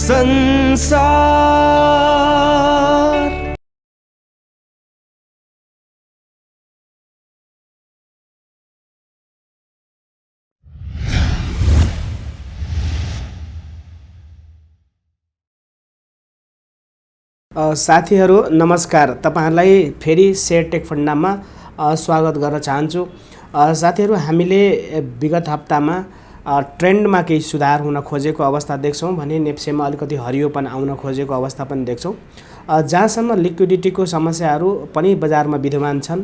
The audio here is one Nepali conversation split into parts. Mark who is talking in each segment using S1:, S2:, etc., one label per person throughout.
S1: संसार। साथीहरू नमस्कार, तपाईहरुलाई फेरि शेयर टेक फन्डामा स्वागत गर्न चाहन्छु। साथीहरू, हामीले विगत हप्तामा ट्रेन्डमा केही सुधार हुन खोजेको अवस्था देख्छौं भने नेप्सेमा अलिकति हरियोपन आउन खोजेको अवस्था पनि देख्छौं। जहाँसम्म लिक्विडिटीको समस्याहरू पनि बजारमा विद्यमान छन्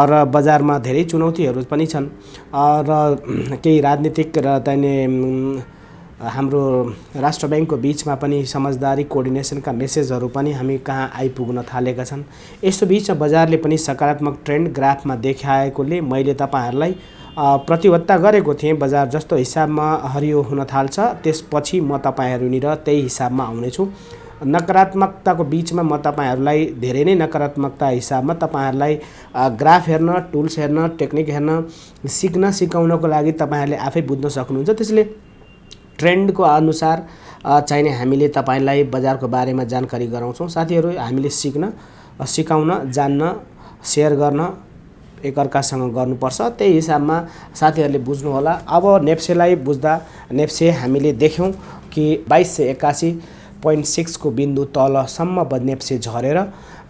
S1: र बजारमा धेरै चुनौतीहरू पनि छन् र केही राजनीतिक र हाम्रो राष्ट्र बैंकको बीचमा पनि समझदारी कोअर्डिनेसनका मेसेजहरू पनि हामी कहाँ आइपुग्न थालेका छन्। यस्तो बीचमा बजारले पनि सकारात्मक ट्रेन्ड ग्राफमा देखाएकोले मैले तपाईहरुलाई प्रतिबद्धता गरेको थिएँ। बजार जस्तो हिसाबमा हरियो हुन थाल्छ त्यसपछि म तपाईहरुनिर त्यही हिसाबमा आउनेछु। नकारात्मकताको बीचमा म तपाईहरुलाई धेरै नै नकारात्मकता हिसाबमा तपाईहरुलाई ग्राफ हेर्न, टुल्स हेर्न, टेक्निक हेर्न सिकाउनको लागि तपाईहरुले आफै बुझ्न सक्नुहुन्छ। त्यसैले ट्रेन्डको अनुसार चाहिने हामीले तपाईलाई बजारको बारेमा जानकारी गराउँछौं। साथीहरू, हामीले सिकाउन, जान्न, शेयर गर्न एकअर्कासँग गर्नुपर्छ। त्यही हिसाबमा साथीहरूले बुझ्नु होला। अब नेप्सेलाई बुझ्दा नेप्से हामीले देख्यौं कि 2281.6 को बिन्दु तलसम्म नेप्से झरेर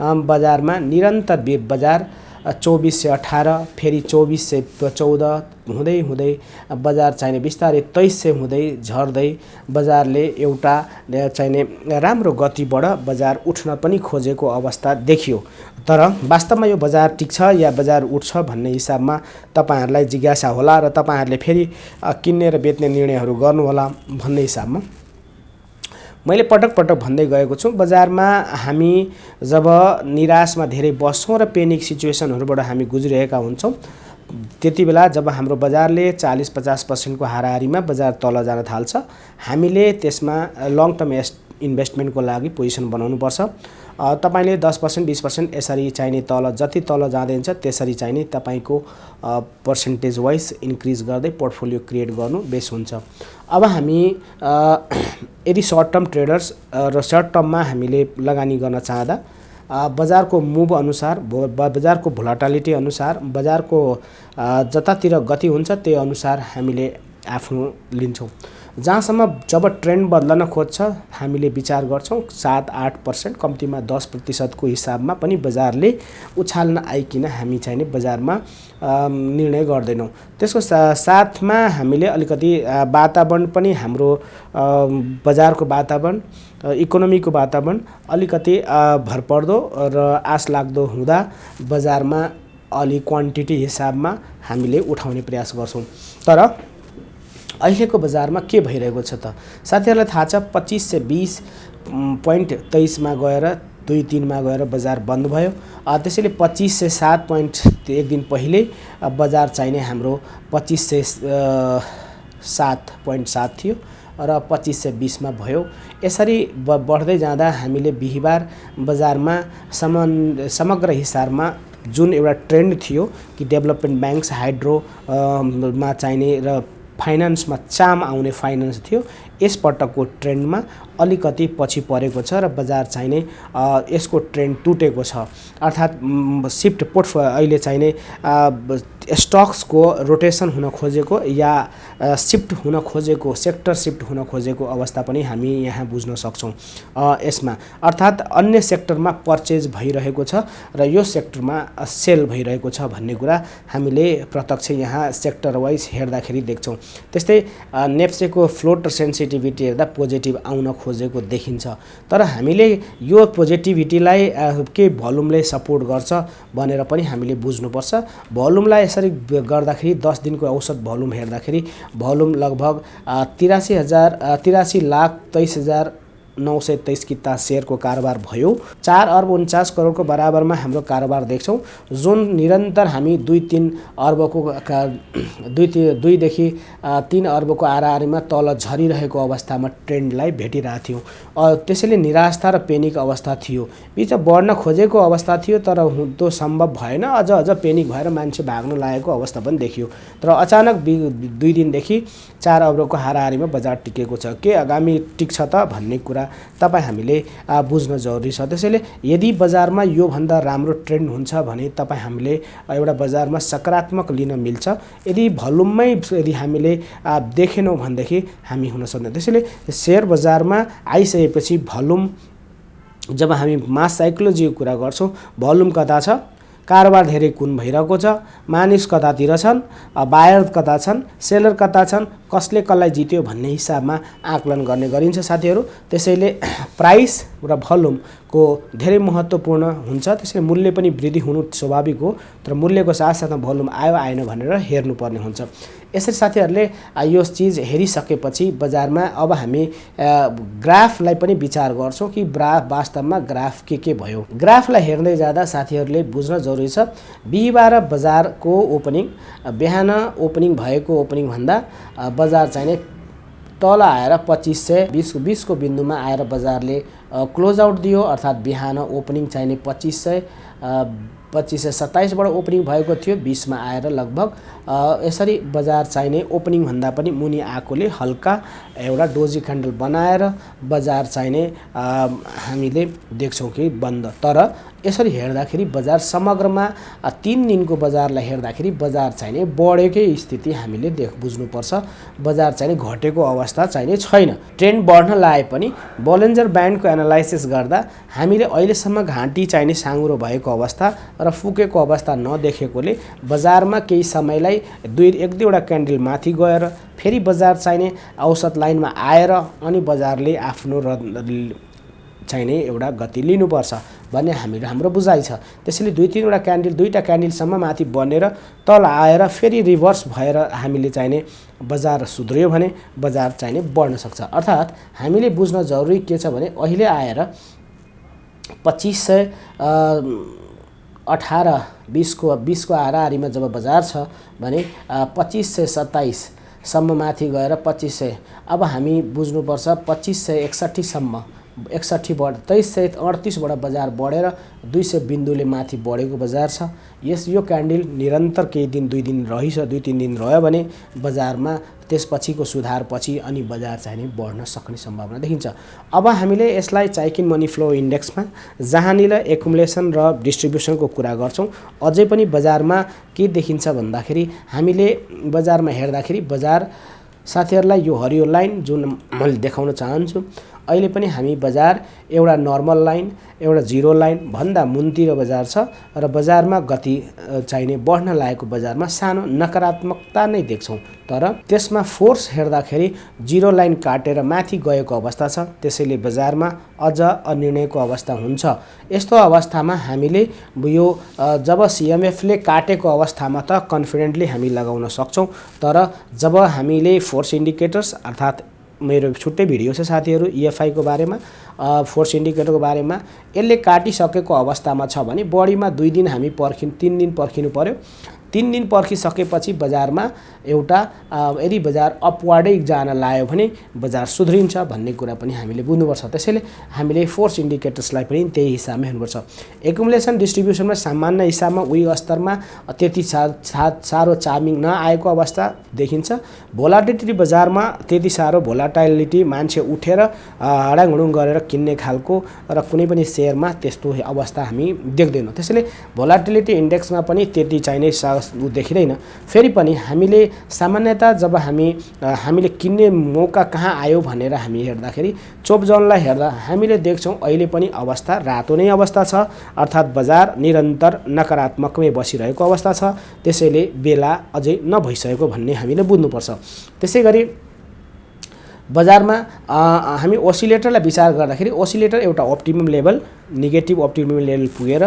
S1: बजारमा निरन्तर बजार 2418 फेरि 2414 हुँदै हुँदै बजार चाहिने बिस्तारै 2300 हुँदै झर्दै बजारले एउटा चाहिने राम्रो गतिबाट बजार उठ्न पनि खोजेको अवस्था देखियो। तर वास्तवमा यो बजार टिक्छ या बजार उठ्छ भन्ने हिसाबमा तपाईहरुलाई जिज्ञासा होला र तपाईहरुले फेरि किन्ने र बेच्ने निर्णयहरू गर्नु होला भन्ने हिसाबमा मैले पटक पटक भन्दै गएको छु। बजारमा हामी जब निराशमा धेरै बस्छौं र पेनिक सिचुएसनहरुबाट हामी गुज्रिरहेका हुन्छौं त्यतिबेला जब हाम्रो बजारले 40-50% को हाराहारीमा बजार तल जान थाल्छ, हामीले त्यसमा लङ टर्म इन्भेस्टमेन्टको लागि पोजिसन बनाउनु पर्छ। तपाईले 10% 20% यसरी चाहिने तल जति तल जाँदैछ त्यसरी चाहिने तपाईको पर्सेन्टेज वाइज इन्क्रिज गर्दै पोर्टफोलियो क्रिएट गर्नु बेस हुन्छ। अब हामी यदि सर्ट टर्म ट्रेडर्स र सर्ट टर्ममा हामीले लगानी गर्न चाहदा बजारको मुभ अनुसार, बजारको भोलाटिलिटी अनुसार, बजारको जतातिर गति हुन्छ त्यही अनुसार हामीले आफ्नो लिन्छौं। जहाँसम्म जब ट्रेन्ड बदल्न खोज्छ हामीले विचार गर्छौं 7-8% कम्तीमा 10% को हिसाबमा पनि बजारले उछाल्न आइकिन हामी चाहिने बजारमा निर्णय गर्दैनौं। त्यसको साथमा हामीले अलिकति वातावरण पनि हाम्रो बजारको वातावरण, इकोनोमीको वातावरण अलिकति भरपर्दो र आश लाग्दो हुँदा बजारमा अलि क्वान्टिटी हिसाबमा हामीले उठाउने प्रयास गर्छौं। तर अहिलेको बजारमा के भइरहेको छ त साथीहरुलाई थाहा छ। 25 से 20.23 मा गएर 2-3 मा गएर बजार बन्द भयो। त्यसैले 25 से 7 एक दिन पहिले बजार चाहिने हाम्रो 25 से 7.7 थियो र 25 से 20 मा भयो। यसरी बढ्दै जाँदा हामीले बिहीबार बजारमा समग्र हिसाबमा जुन एउटा ट्रेन्ड थियो कि डेभलपमेन्ट ब्याङ्क्स हाइड्रो मा चाहिने र फाइनान्समा चाम आउने फाइनान्स थियो, यसपटकको ट्रेन्डमा अलिकति पछि परेको छ र बजार चाहिने यसको ट्रेन्ड टुटेको छ। अर्थात् शिफ्ट अहिले चाहिने स्टक्सको रोटेसन हुन खोजेको या शिफ्ट हुन खोजेको, सेक्टर शिफ्ट हुन खोजेको अवस्था पनि हामी यहाँ बुझ्न सक्छौं। यसमा अर्थात् अन्य सेक्टरमा पर्चेज भइरहेको छ र यो सेक्टरमा सेल भइरहेको छ भन्ने कुरा हामीले प्रत्यक्ष यहाँ सेक्टर वाइज हेर्दाखेरि देख्छौं। त्यस्तै नेप्सेको फ्लोट सेन्सिटिभिटी हेर्दा पोजिटिभ आउन खोजेको देखिन्छ। तर हामीले यो पोजिटिभिटीलाई के भोल्युमले सपोर्ट गर्छ भनेर पनि हामीले बुझ्नुपर्छ। भोल्युमलाई यसरी गर्दाखेरि 10 दिनको औसत भोल्युम हेर्दाखेरि भोल्युम लगभग 83,23,923 किता शेयरको कारोबार भयो। 4 अर्ब 49 करोडको बराबरमा हाम्रो कारोबार देख्छौं, जुन निरन्तर हामी 2-3 अर्बको 2 देखि 3 अर्बको आराआरीमा तल झरिरहेको अवस्थामा ट्रेन्डलाई भेटिरहेका थियौं। त्यसैले निराशा र पेनिक अवस्था थियो, बीचमा बढ्न खोजेको अवस्था थियो तर त्यो सम्भव भएन। अझ पेनिक भएर मान्छे भाग्न लागेको अवस्था पनि देखियो। तर अचानक 2 दिनदेखि 4 अर्बको हाराहारीमा बजार टिकेको छ। के आगामी टिक्छ त भन्ने कुरा कुरा तपाईँ हामीले बुझ्न जरुरी छ। त्यसैले यदि बजारमा योभन्दा राम्रो ट्रेन्ड हुन्छ भने तपाईँ हामीले एउटा बजारमा सकारात्मक लिन मिल्छ। यदि भोल्युममै यदि हामीले देखेनौँ भनेदेखि हामी हुन सक्दैन। त्यसैले सेयर बजारमा आइसकेपछि भोल्युम, जब हामी मास साइकोलोजीको कुरा गर्छौँ, भोल्युम कता छ, कारोबार धेरै कुन भइरहेको छ, मानिस कतातिर छन्, बायर कता छन्, सेलर कता छन्, कसले कसलाई जित्यो भन्ने हिसाबमा आकलन गर्ने गरिन्छ साथीहरू। त्यसैले प्राइस र भोल्युमको धेरै महत्त्वपूर्ण हुन्छ। त्यसैले मूल्य पनि वृद्धि हुनु स्वाभाविक हो, तर मूल्यको साथसाथमा भोल्युम आयो आएन भनेर हेर्नुपर्ने हुन्छ। यसरी साथीहरूले यो चिज हेरिसकेपछि बजारमा अब हामी ग्राफलाई पनि विचार गर्छौँ कि वास्तवमा ग्राफ के भयो। ग्राफलाई हेर्दै जाँदा साथीहरूले बुझ्न जरुरी छ, बिहिबार बजारको ओपनिङ, बिहान ओपनिङ भएको ओपनिङ भन्दा बजार चाहिने तल आएर 2520 को बिन्दुमा आएर बजारले क्लोज आउट दियो, अर्थात् बिहान ओपनिङ चाहिने 2527 बाट ओपनिङ भएको थियो, 20 मा आएर लगभग यसरी बजार चाहिने ओपनिङ भन्दा पनि मुनि आएकोले हल्का एउटा डोजी क्यान्डल बनाएर बजार चाहिने हामीले देख्छौँ कि बन्द। तर यसरी हेर्दाखेरि बजार समग्रमा 3 दिनको बजारलाई हेर्दाखेरि बजार चाहिने बढेकै स्थिति हामीले बुझ्नुपर्छ। बजार चाहिने घटेको अवस्था चाहिने छैन। ट्रेन्ड बढ्न लागे पनि बोलिन्जर ब्यान्डको एनालाइसिस गर्दा हामीले अहिलेसम्म घाँटी चाहिने साँघुरो भएको अवस्था र फुकेको अवस्था नदेखेकोले बजारमा केही समयलाई एक दुईवटा क्यान्डल माथि गएर फेरि बजार चाहिने औसत लाइनमा आएर अनि बजारले आफ्नो चाहिने एउटा गति लिनुपर्छ भन्ने हाम्रो बुझाइ छ। त्यसैले दुईवटा क्यान्डलसम्म माथि बनेर तल आएर फेरि रिभर्स भएर हामीले चाहिने बजार सुध्रियो भने बजार चाहिने बढ्न सक्छ। अर्थात् हामीले बुझ्न जरुरी के छ भने अहिले आएर 2518-20 को हाराहारीमा जब बजार छ भने 2527 सम्म माथि गएर 2500, अब हामी बुझ्नुपर्छ 2561 सम्म 2338 बाट बजार बढेर 200 बिन्दुले माथि बढेको बजार छ। यो क्यान्डल निरन्तर केही दिन 2 दिन रहिछ, 2-3 दिन रह्यो भने बजारमा त्यसपछिको सुधारपछि अनि बजार चाहिने बढ्न सक्ने सम्भावना देखिन्छ। अब हामीले यसलाई चाइकिन मनी फ्लो इन्डेक्समा जहाँनिर एकुमुलेसन र डिस्ट्रिब्युसनको कुरा गर्छौँ, अझै पनि बजारमा के देखिन्छ भन्दाखेरि हामीले बजारमा हेर्दाखेरि बजार साथीहरूलाई यो हरियो लाइन जुन मैले देखाउन चाहन्छु, अहिले पनि हामी बजार एउटा नर्मल लाइन, एउटा जिरो लाइन भन्दा मुनतिर बजार छ र बजारमा गति चाहिने बढ्न लागेको बजारमा सानो नकारात्मकता नै देख्छौँ। तर त्यसमा फोर्स हेर्दाखेरि जिरो लाइन काटेर माथि गएको अवस्था छ। त्यसैले बजारमा अझ अनिर्णयको अवस्था हुन्छ। यस्तो अवस्थामा हामीले यो जब सिएमएफले काटेको अवस्थामा त कन्फिडेन्टली हामी लगाउन सक्छौँ, तर जब हामीले फोर्स इन्डिकेटर्स अर्थात् मेरो छुट्टै भिडियो छ साथीहरू EFI को बारेमा, फोर्स इन्डिकेटरको बारेमा, यसले काटिसकेको अवस्थामा छ भने बढीमा 2 दिन हामी 3 दिन पर्खिनु पर्यो। 3 दिन पर्खिसकेपछि बजारमा एउटा यदि बजार अपवार्डै जान लाग्यो भने बजार सुध्रिन्छ भन्ने कुरा पनि हामीले बुझ्नुपर्छ। त्यसैले हामीले फोर्स इन्डिकेटर्सलाई पनि त्यही हिसाबमा हेर्नुपर्छ। एकुमुलेसन डिस्ट्रिब्युसनमा सामान्य हिसाबमा उही स्तरमा त्यति साह्रो चार्मिङ नआएको अवस्था देखिन्छ। भोलाटिलिटी बजारमा त्यति साह्रो भोलाटिलिटी मान्छे उठेर हडाङहुडुङ गरेर किन्ने खालको र कुनै पनि सेयरमा त्यस्तो अवस्था हामी देख्दैनौँ। त्यसैले भोलाटिलिटी इन्डेक्समा पनि त्यति चाहिने देखिँदैन। फेरि पनि हामीले सामान्यतः जब हामीले किन्ने मौका कहाँ आयो भनेर हामी हेर्दाखेरि चोप जोनलाई हेर्दा हामीले देख्छौँ अहिले पनि अवस्था रातो नै अवस्था छ, अर्थात् बजार निरन्तर नकारात्मकमै बसिरहेको अवस्था छ। त्यसैले बेला अझै नभइसकेको भन्ने हामीले बुझ्नुपर्छ। त्यसैगरी बजारमा हामी ओसिलेटरलाई विचार गर्दाखेरि ओसिलेटर एउटा optimum level, negative optimum level पुगेर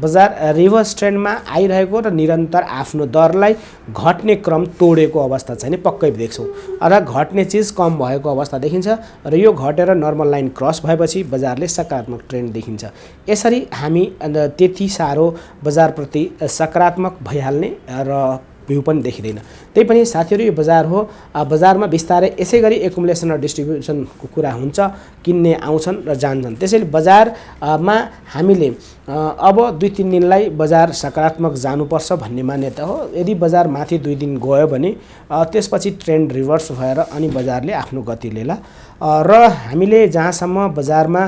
S1: बजार रिभर्स ट्रेन्डमा आइरहेको र निरन्तर आफ्नो दरलाई घट्ने क्रम तोडेको अवस्था चाहिँ पक्कै देख्छौँ। अर्थात् घट्ने चिज कम भएको अवस्था देखिन्छ र यो घटेर नर्मल लाइन क्रस भएपछि बजारले सकारात्मक ट्रेन्ड देखिन्छ। यसरी हामी त्यति साह्रो बजारप्रति सकारात्मक भइहाल्ने र भ्यू पनि देखिँदैन। त्यही पनि साथीहरू यो बजार हो, बजारमा बिस्तारै यसै गरी एकुमुलेसन र डिस्ट्रिब्युसनको कुरा हुन्छ, किन्ने आउँछन् र जान्छन्। त्यसैले बजारमा हामीले अब 2-3 दिनलाई बजार सकारात्मक जानुपर्छ भन्ने मान्यता हो। यदि बजार माथि 2 दिन गयो भने त्यसपछि ट्रेन्ड रिभर्स भएर अनि बजारले आफ्नो गति लिएला र हामीले जहाँसम्म बजारमा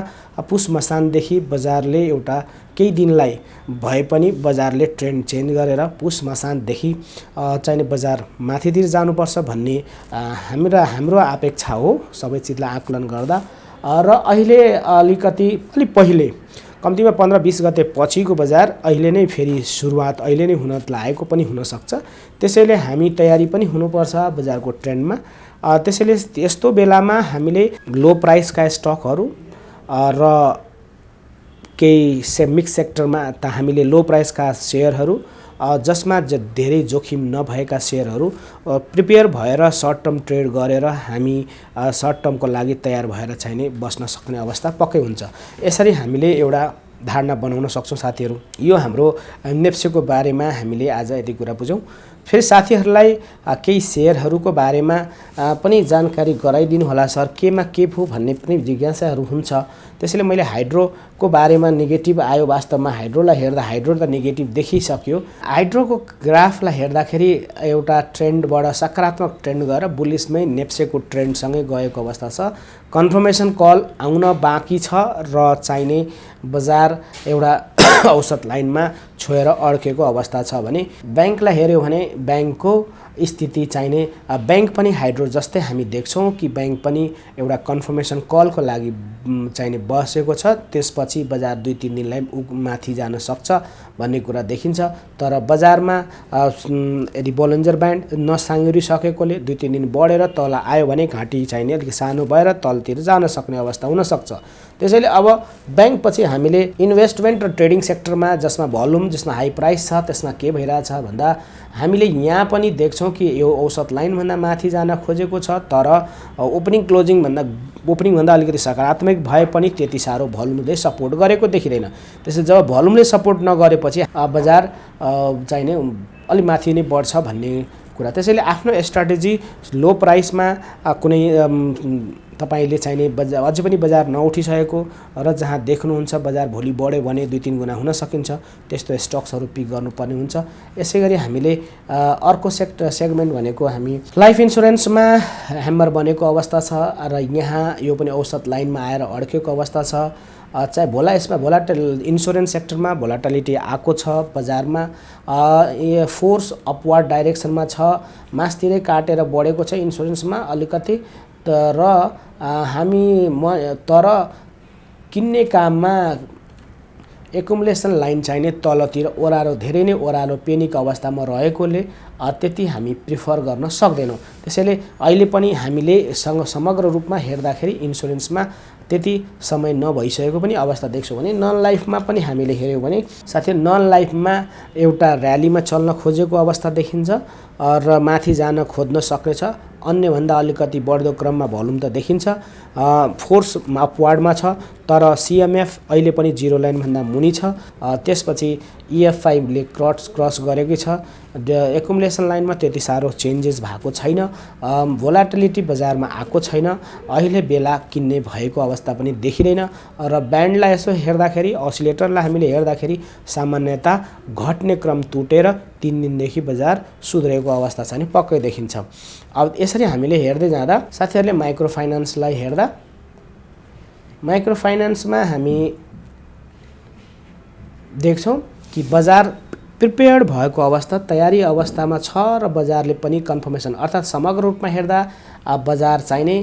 S1: पुस मसानदेखि बजारले एउटा केही दिनलाई भए पनि बजारले ट्रेन्ड चेन्ज गरेर पुस मसानदेखि चाहिँ बजार माथितिर जानुपर्छ भन्ने हाम्रो अपेक्षा हो सबै चिजलाई आकलन गर्दा। र अहिले अलि पहिले कम्तीमा 15-20 गते पछिको बजार अहिले नै फेरि सुरुवात अहिले नै हुन लागेको पनि हुनसक्छ। त्यसैले हामी तयारी पनि हुनुपर्छ बजारको ट्रेन्डमा। त्यसैले यस्तो बेलामा हामीले लो प्राइसका स्टकहरू र केही मिक्स सेक्टरमा त हामीले लो प्राइसका सेयरहरू जसमा धेरै जोखिम नभएका सेयरहरू प्रिपेयर भएर सर्ट टर्म ट्रेड गरेर हामी सर्ट टर्मको लागि तयार भएर चाहिँ नि बस्न सक्ने अवस्था पक्कै हुन्छ। यसरी हामीले एउटा धारणा बनाउन सक्छौँ साथीहरू। यो हाम्रो नेप्सेको बारेमा हामीले आज यति कुरा बुझौँ। फेरि साथीहरूलाई केही सेयरहरूको बारेमा पनि जानकारी गराइदिनु होला सर, केमा के भो भन्ने पनि जिज्ञासाहरू हुन्छ। त्यसैले मैले हाइड्रोको बारेमा नेगेटिभ आयो, वास्तवमा हाइड्रोलाई हेर्दा हाइड्रो त नेगेटिभ देखिसक्यो। हाइड्रोको ग्राफलाई हेर्दाखेरि एउटा ट्रेन्डबाट सकारात्मक ट्रेन्ड गएर बुलिसमै नेप्सेको ट्रेन्डसँगै गएको अवस्था छ। कन्फर्मेसन कल आउन बाँकी छ र चाहिने बजार एउटा औसत लाइनमा छोएर अड्केको अवस्था छ भने ब्याङ्कलाई हेऱ्यो भने ब्याङ्कको स्थिति चाहिने ब्याङ्क पनि हाइड्रो जस्तै हामी देख्छौँ कि ब्याङ्क पनि एउटा कन्फर्मेसन कलको लागि चाहिने बसेको छ। त्यसपछि बजार 2-3 दिनलाई माथि जान सक्छ भन्ने कुरा देखिन्छ। तर बजारमा यदि बोलिन्जर ब्यान्ड नसाङ्गिरिसकेकोले 2-3 दिन बढेर तल आयो भने घाँटी चाहिने अलिक सानो भएर तलतिर जान सक्ने अवस्था हुनसक्छ। त्यसैले अब ब्याङ्क पछि हामीले इन्भेस्टमेन्ट र ट्रेडिङ सेक्टरमा जसमा भोल्युम, जसमा हाई प्राइस छ, त्यसमा के भइरहेछ भन्दा हामीले यहाँ पनि देख्छौँ कि यो औसत लाइनभन्दा माथि जान खोजेको छ। तर ओपनिङभन्दा अलिकति सकारात्मक भए पनि त्यति साह्रो भोल्युमले सपोर्ट गरेको देखिँदैन। त्यसैले जब भोल्युमले सपोर्ट नगरेपछि बजार चाहिने अलि माथि नै बढ्छ भन्ने कुरा। त्यसैले आफ्नो स्ट्राटेजी लो प्राइसमा कुनै तपाईले चाहिने बजार अझै पनि बजार नउठिसकेको र जहाँ देख्नुहुन्छ बजार भोलि बढ्यो भने 2-3 गुणा हुन सकिन्छ त्यस्तो स्टक्सहरू पिक गर्नुपर्ने हुन्छ। यसैगरी हामीले अर्को सेगमेन्ट भनेको हामी लाइफ इन्स्योरेन्समा ह्यामर बनेको अवस्था छ र यहाँ यो पनि औसत लाइनमा आएर अड्केको अवस्था छ। चाहे यसमा इन्स्योरेन्स सेक्टरमा भोलाटिलिटी आएको छ, बजारमा फोर्स अपवार्ड डाइरेक्सनमा छ, मासतिरै काटेर बढेको छ इन्स्योरेन्समा अलिकति। तर तर किन्ने काममा एकुमुलेसन लाइन चाहिने तलतिर ओह्रालो, धेरै नै ओह्रालो पेनिक अवस्थामा रहेकोले त्यति हामी प्रिफर गर्न सक्दैनौँ। त्यसैले अहिले पनि हामीले समग्र रूपमा हेर्दाखेरि इन्स्योरेन्समा त्यति समय नभइसकेको पनि अवस्था देख्छौँ भने नन लाइफमा पनि हामीले हेऱ्यौँ भने साथै नन लाइफमा एउटा र्यालीमा चल्न खोजेको अवस्था देखिन्छ र माथि जान खोज्न सक्नेछ। अन्यभन्दा अलिकति बढ्दो क्रममा भोल्युम त देखिन्छ, फोर्स अपवार्डमा छ, तर सिएमएफ अहिले पनि जिरो लाइनभन्दा मुनि छ। त्यसपछि EF5 ले क्रस गरेकै छ। एकुमुलेसन लाइनमा त्यति साह्रो चेन्जेस भएको छैन, भोलाटिलिटी बजारमा आएको छैन, अहिले बेला किन्ने भएको अवस्था पनि देखिँदैन। र ब्यान्डलाई यसो हेर्दाखेरि, असिलेटरलाई हामीले हेर्दाखेरि सामान्यतः घट्ने क्रम तुटेर 3 दिनदेखि बजार सुध्रेको अवस्था चाहिँ पक्कै देखिन्छ। अब यसरी हामीले हेर्दै जाँदा साथीहरूले माइक्रो फाइनान्सलाई हेर्दा माइक्रो फाइनान्समा हामी देख्छौँ कि बजार प्रिपेयर्ड भएको अवस्था, तयारी अवस्थामा छ र बजारले पनि कन्फर्मेसन अर्थात् समग्र रूपमा हेर्दा बजार चाहिने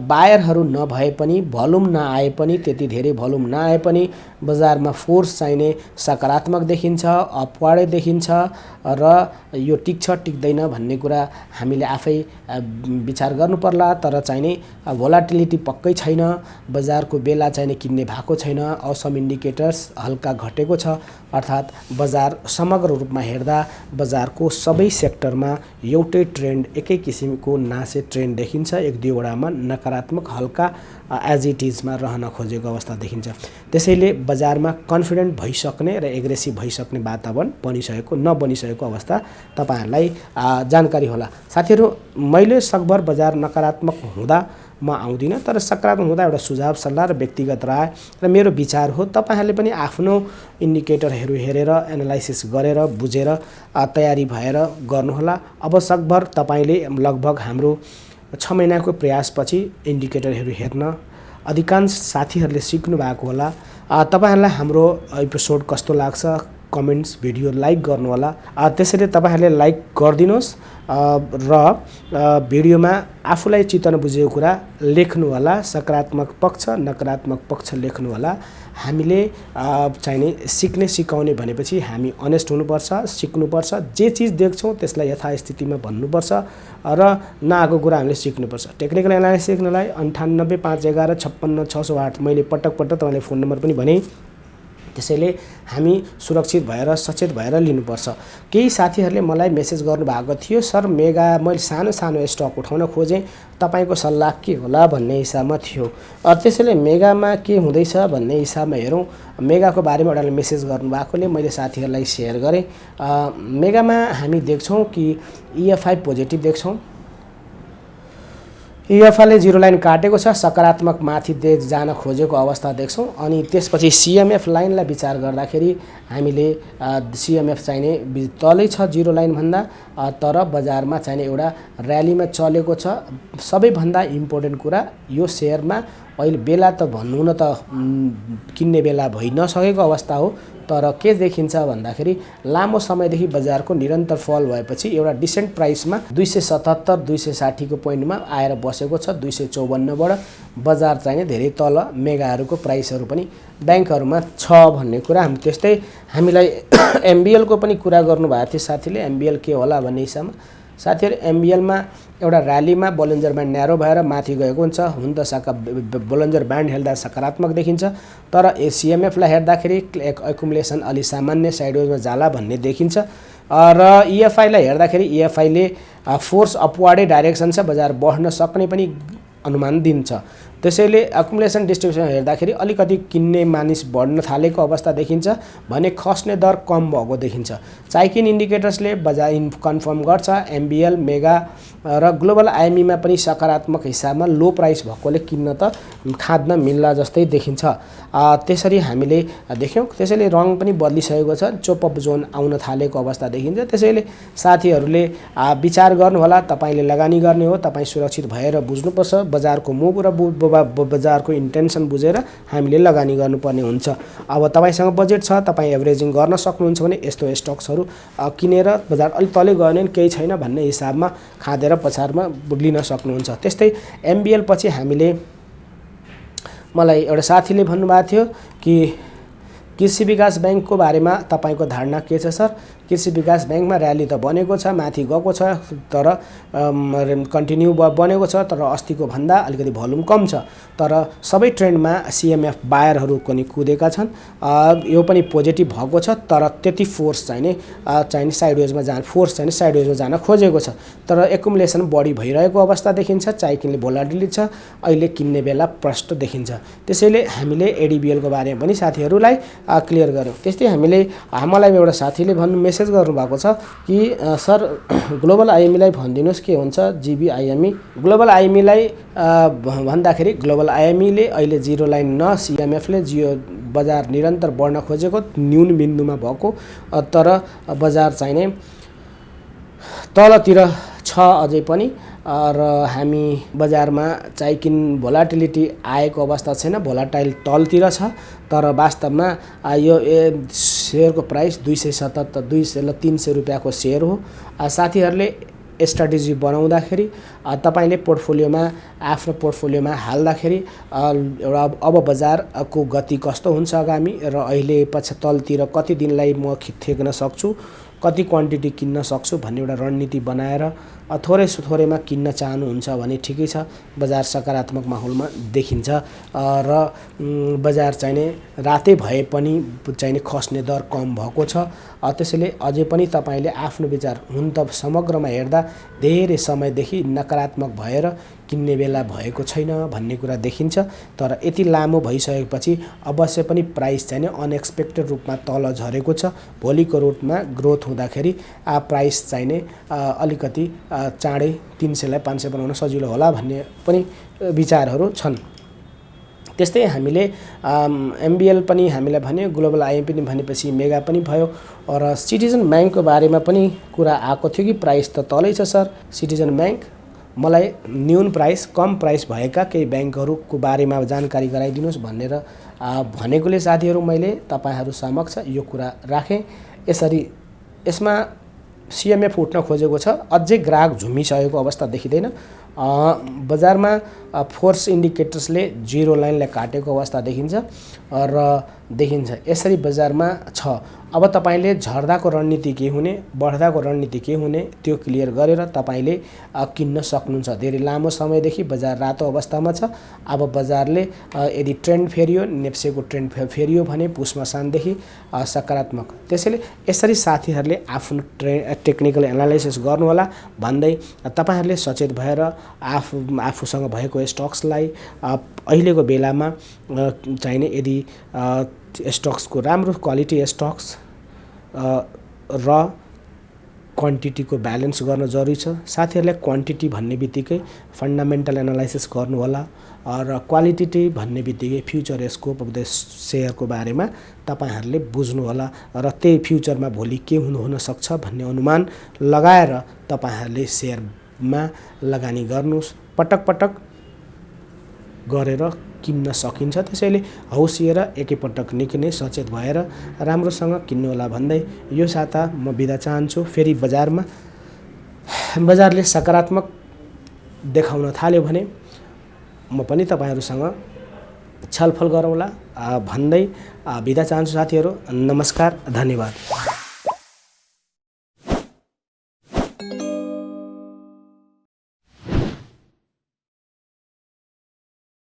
S1: बायरहरू नभए पनि, भोल्युम नआए पनि, त्यति धेरै भोल्युम नआए पनि बजारमा फोर्स चाहिने सकारात्मक देखिन्छ, अपवार्डै देखिन्छ र यो टिक्छ टिक्दैन भन्ने कुरा हामीले आफै विचार गर्नु पर्ला। तर चाहिने भोलाटिलिटी पक्कै छैन, बजारको बेला चाहिने किन्ने भएको छैन, औसम इन्डिकेटर्स हल्का घटेको छ। अर्थात् बजार समग्र रूपमा हेर्दा बजारको सबै सेक्टरमा एउटै ट्रेन्ड, एकै किसिमको नासे ट्रेन्ड पनि देखिन्छ, एक दुईवटामा नकारात्मक हल्का एज इट इजमा रहन खोजेको अवस्था देखिन्छ। त्यसैले बजारमा कन्फिडेन्ट भइसक्ने र एग्रेसिभ भइसक्ने वातावरण नबनिसकेको अवस्था तपाईहरुलाई जानकारी होला। साथीहरु, मैले सकभर बजार नकारात्मक हुँदा म आउँदिन, तर सकारात्मक हुँदा एउटा सुझाव सल्लाह र व्यक्तिगत राय र मेरो विचार हो। तपाईहरुले पनि आफ्नो इन्डिकेटरहरू हेरेर एनालाइसिस गरेर बुझेर तयारी भएर गर्नुहोला। अब सकभर तपाईले लगभग हाम्रो 6 महिनाको प्रयासपछि इन्डिकेटरहरू हेर्न अधिकांश साथीहरूले सिक्नु भएको होला। तपाईहरुलाई हाम्रो एपिसोड कस्तो लाग्छ कमेन्ट्स भिडियो लाइक गर्नु होला। त्यसैले तपाईहरुले लाइक गरिदिनुस् र भिडियोमा आफूलाई चित्त नबुझेको कुरा लेख्नु होला। सकारात्मक पक्ष नकारात्मक पक्ष लेख्नु होला। हामीले चाहिने सिक्ने सिकाउने भनेपछि हामी अनेस्ट हुनुपर्छ, सिक्नुपर्छ। जे चीज देख्छौं त्यसलाई यथास्थितिमा भन्नुपर्छ र नआएको कुरा हामीले सिक्नुपर्छ। टेक्निकल एनालाइसिस सिक्नलाई 98 511 56 608 मैले पटक तपाईँलाई फोन नम्बर पनि भने। त्यसैले हामी सुरक्षित भएर सचेत भएर लिनुपर्छ। केही साथीहरूले मलाई मेसेज गर्नुभएको थियो, सर मेगा मैले सानो स्टक उठाउन खोजेँ, तपाईको सल्लाह के होला भन्ने हिसाबमा थियो। त्यसैले मेगामा के हुँदैछ भन्ने हिसाबमा हेरौँ। मेगाको बारेमा एउटाले मेसेज गर्नुभएकोले मैले साथीहरूलाई सेयर गरेँ। मेगामा हामी देख्छौँ कि EFI पोजिटिभ देख्छौँ। EFI जिरो लाइन काटेको छ, सकारात्मक माथि जान खोजेको अवस्था देख्छौँ। अनि त्यसपछि CMF लाइनलाई विचार गर्दाखेरि हामीले CMF चाहिने तलै छ जिरो लाइन भन्दा, तर बजारमा चाहिने एउटा र्यालीमा चलेको छ। सबैभन्दा इम्पोर्टेन्ट कुरा यो शेयरमा अहिले बेला त भन्नु न त किन्ने बेला भइ नसकेको अवस्था हो, तर के देखिन्छ भन्दाखेरि लामो समयदेखि बजारको निरन्तर फल भएपछि एउटा डिसेन्ट प्राइसमा 277 260 को पोइन्टमा आएर बसेको छ। 254 बाट बजार चाहिने धेरै तल मेगाहरूको प्राइसहरू पनि बैंकहरुमा छ भन्ने कुरा हामी त्यस्तै हामीलाई MBL को पनि कुरा गर्नु भएको थियो साथीले। MBL के होला भन्ने हिसाबमा साथीहरु MBL मा एउटा र्यालीमा बोलिन्जर ब्यान्ड न्यारो भएर माथि गएको हुन्छ। हुन त बोलिन्जर ब्यान्ड हेर्दा सकारात्मक देखिन्छ, तर CMF लाई हेर्दाखेरि एकुमुलेसन अलि सामान्य साइडवेजमा जाला भन्ने देखिन्छ। र EFI लाई हेर्दाखेरि EFI ले फोर्स अपवार्डै डाइरेक्सन छ, बजार बढ्न सक्ने पनि अनुमान दिन्छ। त्यसैले एकुमुलेसन डिस्ट्रिब्युसन हेर्दाखेरि अलिकति किन्ने मानिस बढ्न थालेको अवस्था देखिन्छ भने खस्ने दर कम भएको देखिन्छ। चाइकिन इन्डिकेटर्सले बजार कन्फर्म गर्छ MBL मेगा र ग्लोबल IME मा पनि सकारात्मक हिसाबमा लो प्राइस भएकोले किन्न त खाद्न मिल्ला जस्तै देखिन्छ। त्यसरी हामीले देख्यौं। त्यसैले रङ पनि बदलिसकेको छ, चोप अप जोन आउन थालेको अवस्था देखिन्छ। त्यसैले साथीहरूले विचार गर्नु होला। तपाईले लगानी गर्ने हो, तपाई सुरक्षित भएर बुझ्नुपर्छ बजारको मुभ र बजारको इन्टेन्सन बुझेर हामीले लगानी गर्नुपर्ने हुन्छ। अब तपाईसँग बजेट छ, तपाई एभरेजिङ गर्न सक्नुहुन्छ भने यस्तो स्टक्सहरू किनेर बजार अलि तले गयो भने केही छैन भन्ने हिसाबमा खादेर पछारमा लिन सक्नुहुन्छ। त्यस्तै MBL पछि हामीले मलाई एउटा साथीले भन्नुभएको थियो कि कृषि विकास बैंकको बारेमा तपाईको धारणा के छ सर? कृषि विकास बैंकमा र्याली त बनेको छ, माथि गएको छ, तर कन्टिन्यू बनेको छ, तर अस्तिको भन्दा अलिकति भोल्युम कम छ। तर सबै ट्रेन्डमा CMF बायरहरू पनि कुदेका छन्। यो पनि पोजिटिभ भएको छ, तर त्यति फोर्स चाहिने साइडवेजमा जान खोजेको छ। तर एकुमुलेसन बढी भइरहेको अवस्था देखिन्छ। चाइकिनले भोलाटिलिटी छ, अहिले किन्ने बेला प्रष्ट देखिन्छ। त्यसैले हामीले ADBL को बारेमा पनि साथीहरूलाई क्लियर गर्यौं। त्यस्तै हामीले मलाई एउटा साथीले मेसेज गर्नुभएको छ कि सर ग्लोबल IME लाई भनिदिनुस् के हुन्छ GBIME। ग्लोबल IME लाई भन्दाखेरि ग्लोबल IME ले अहिले जिरो लाइन न CMF ले बजार निरन्तर बढ्न खोजेको न्यून बिन्दुमा भएको, तर बजार चाहिने तलतिर छ अझै पनि। र हामी बजारमा चाइकिन भोलाटिलिटी आएको अवस्था छैन, भोलाटाइल तलतिर छ। तर वास्तवमा यो शेयरको प्राइस 277 300 रुपैयाँको शेयर हो। साथीहरूले स्ट्र्याटेजी बनाउँदाखेरि तपाईले पोर्टफोलियोमा आफ्नो पोर्टफोलियोमा हाल्दाखेरि एउटा अब बजारको गति कस्तो हुन्छ आगामी र अहिले पछि तलतिर कति दिनलाई म थेक्न सक्छु, कति क्वान्टिटी किन्न सक्छु भन्ने एउटा रणनीति बनाएर थोरै थोरैमा किन्न चाहनुहुन्छ भने ठिकै छ, बजार सकारात्मक माहौलमा देखिन्छ र बजार चाहिने रातै भए पनि चाहिने खस्ने दर कम भएको छ। त्यसैले अझै पनि तपाईँले आफ्नो विचार, हुन त समग्रमा हेर्दा धेरै समयदेखि नकारात्मक भएर किन्ने बेला भएको छैन भन्ने कुरा देखिन्छ, तर यति लामो भइसकेपछि अवश्य पनि प्राइस चाहिँ अनएक्सपेक्टेड रूपमा तल झरेको छ। भोलिको रुटमा ग्रोथ हुँदाखेरि प्राइस चाहिने अलिकति चाँडै 300 लाई 500 बनाउन सजिलो होला भन्ने पनि विचारहरू छन्। त्यस्तै हामीले एमबिएल पनि हामीलाई भन्यो, ग्लोबल आइएम पनि भनेपछि मेगा पनि भयो र सिटिजन ब्याङ्कको बारेमा पनि कुरा आएको थियो कि प्राइस त तलै छ सर। सिटिजन ब्याङ्क मलाई न्यून प्राइस, कम प्राइस भएका केही ब्याङ्कहरूको बारेमा जानकारी गराइदिनुहोस् भनेर भनेकोले साथीहरू मैले तपाईँहरू समक्ष यो कुरा राखेँ। यसरी यसमा सिएमएफ उठ्न खोजेको छ, अझै ग्राहक झुमिसकेको अवस्था देखिँदैन। बजारमा फोर्स इन्डिकेटर्सले जिरो लाइनलाई काटेको अवस्था देखिन्छ र यसरी बजारमा छ। अब तपाईले झर्दाको रणनीति के हुने, बढ्दाको रणनीति के हुने त्यो क्लियर गरेर तपाईले किन्न सक्नुहुन्छ। धेरै लामो समयदेखि बजार रातो अवस्थामा छ। अब बजारले यदि ट्रेन्ड फेरियो, नेप्सेको ट्रेन्ड फेरियो भने पुसमा सानदेखि सकारात्मक। त्यसैले यसरी साथीहरूले आफ्नो टेक्निकल एनालाइसिस गर्नुहोला भन्दै तपाईहरूले सचेत भएर आफूसँग भएको स्टक्सलाई अहिलेको बेलामा चाहिने यदि स्टक्सको राम्रो क्वालिटी स्टक्स र क्वान्टिटीको ब्यालेन्स गर्न जरुरी छ। साथीहरूले क्वान्टिटी भन्ने बित्तिकै फन्डामेन्टल एनालाइसिस गर्नु होला र क्वालिटी भन्ने बित्तिकै फ्युचर स्कोप अफ द सेयरको बारेमा तपाईहरूले बुझ्नु होला र त्यही फ्युचरमा भोलि के हुन सक्छ भन्ने अनुमान लगाएर तपाईहरूले सेयरमा लगानी गर्नुस्। पटक पटक गरेर किन्न सकिन्छ। त्यसैले हौसिएर एकैपटक निक्ने सचेत भएर राम्रोसँग किन्नु होला भन्दै यो साता म बिदा चाहन्छु। फेरि बजारले सकारात्मक देखाउन थाल्यो भने म पनि तपाईहरुसँग छलफल गरौँला भन्दै बिदा चाहन्छु साथीहरू। नमस्कार, धन्यवाद।